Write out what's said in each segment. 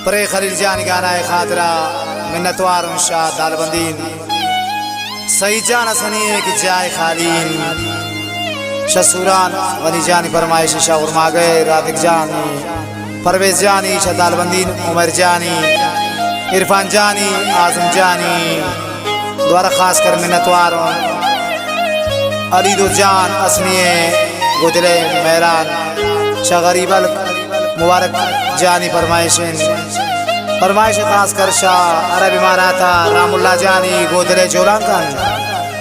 परे खलील जान गाना खातरा मिन्नतवार शाह दालबंदीन सही जान असनी एक जाय खालीन शसूरान वनी जानी फरमाइश शाह उर्मा गए रातिक जानी परवेज जानी शाह दालबंदीन उमर जानी इरफान जानी आजम जानी द्वारा खास कर मिन्नतवार अलीदो जान असनिए गुदले मेहरान शाह गरीबल मुबारक जानी फरमाइश खास कर शाह अरब इमाराता रामुल्ला जानी गोदले जोलांकन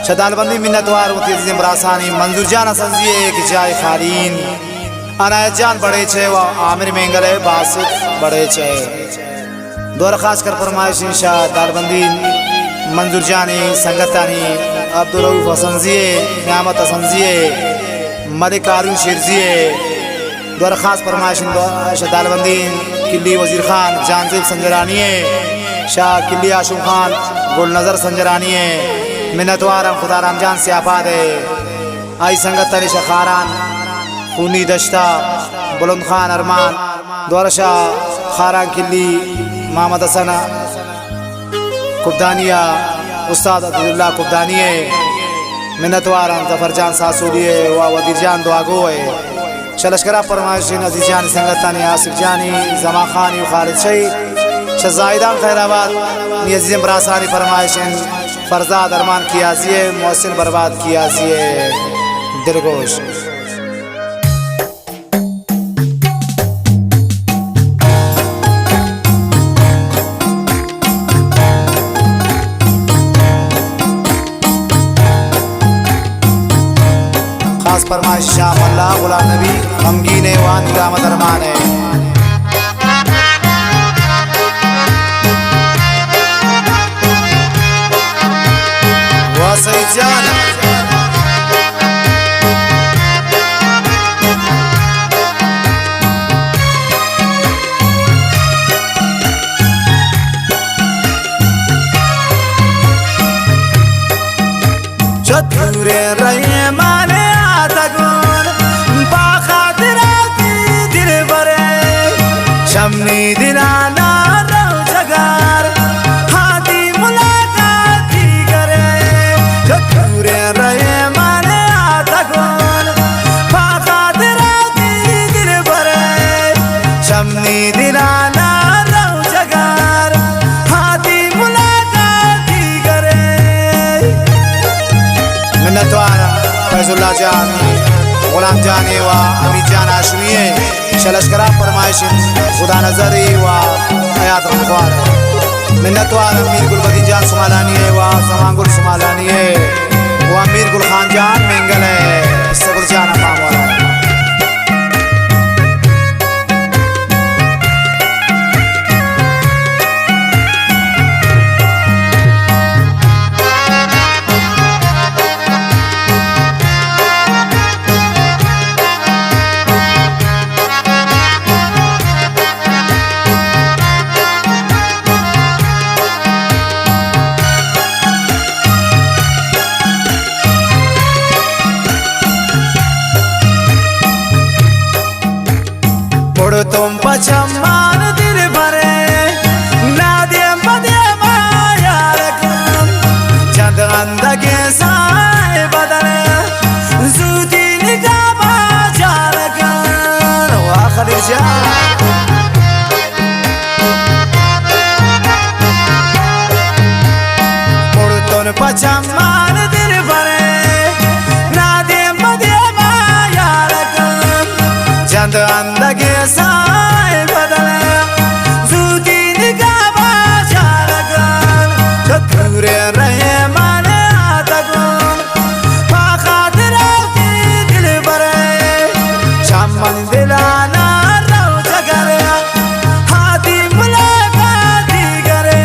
शाह दालबंदी मिन्नतवार ब्रासानी मंजूर जान संजिए एक जाय खालीन अनायत जान बड़े छे व आमिर मेंगले बासित बड़े छे दौर खास कर फरमाइश शाह दालबंदी मंजूर जानी संगतानी अब्दुल रऊफ संजिए न्यामत संजिए मलिक आरुन शिरजिए दौर खास फरमाइश शाह दालबंदी किली वजीर खान जानजेब संजरानिए शाह किली आशुम खान गुलनजर संजरानिए मिन्नतवार खुदा रामजान से आबाद है आई संगत तरी शाह खारान खूनी दश्ता बुलंद खान अरमान दौर शाह खारान किली मोहम्मद हसन कुब्दानिया उस्ताद अब्दुल्ला कुब्दानिए मिन्नतवार जफर जान सासूलिए व वजीर जान दुआगो है शलशकरा फरमाइश अजीज जानी संगतानी आसिफ जानी जमा खानी खालिद शहीद शजाइदान खैराबाद अजीज ब्रासानी फरमाइश फरजाद अरमान कियाजिए मोहसिन बर्बाद कियाजिए दिलगोश खास फरमाइश शाह मल्ला गुलाम नबी गमगीन वान निगामत अरमान है वासई जान चतुरे रहे माने शम्मी दिलाना जगार हाथी मुलाकात करे चतुरे रहे माने आतगुन फाकात राती दिल भरे शम्मी दिलाना जगार हाथी मुलाकात करे मिन्नतवार फैजुल्ला जानी गुलाम जानी व अमीर जान आशमिए शलशकरा फरमाइश खुदा नजरी व हयात रमज़ान मिन्नतवार अमीर गुलबदी जान सुमालानी है व समांगुल सुमालानी है व अमीर गुल खान जान मेंगल है सगुल जान अपाम वाला तुम पचमान दिल भरे नादिया मदिया माया रकम चंद अंदगे साए बदले जूती निगाह चार कर आखिर जा तुम पचमान दिल भरे नादिया मदिया माया रकम चंद अंदगे साए बदले जूती निगाह चार कर चतुरे रहे माने आतगुन फाकात राती दिल भरे शम्मन दिलाना जगार हाथी मुलाकात करे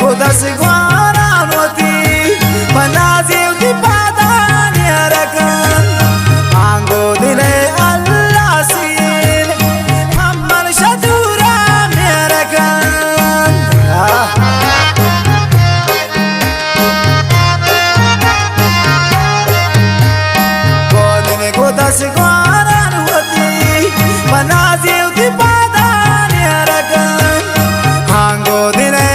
Godas guaranoti panaziu di padani arakan ango dile Allah sin hamman shadura merakan godine godas guaranoti panaziu di padani arakan ango dile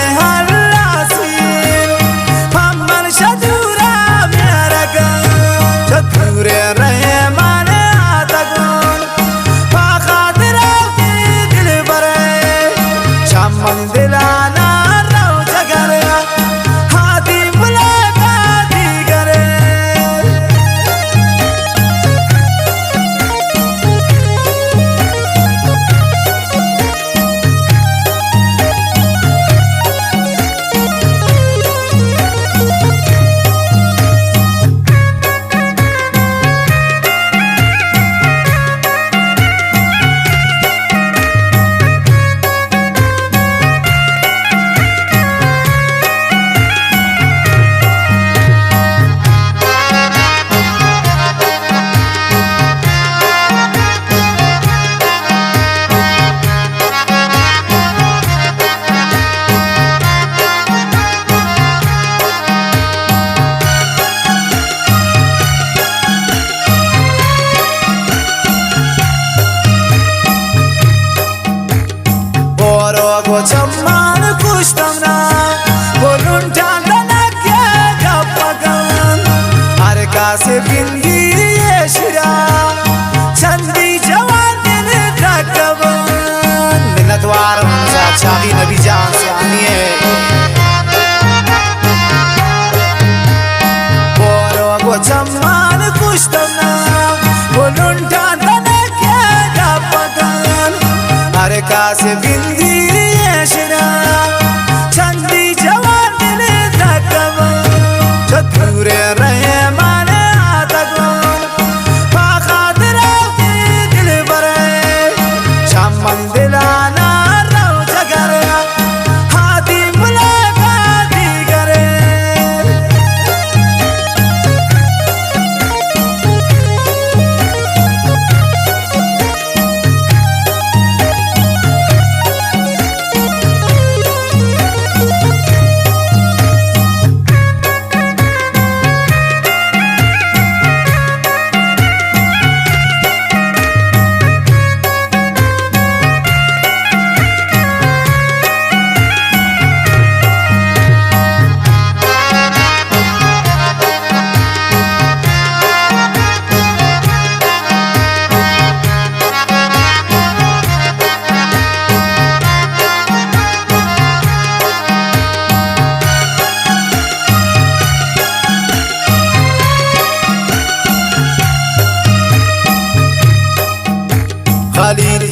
Chamman kushtamna bolun chandana kya gapagan har kaase bindi shira chandi jawan dil takaban minnatwar unsa chagi nabi jaan se aniye boro go chamman kushtamna bolun chandana kya gapagan har kaase bindi चंदी जवान दिल तकब चतुरे रहे माने आतगुन पाखातिर दिल बरे चमन दिलाना रो जगर हाथी मुलाकाती करे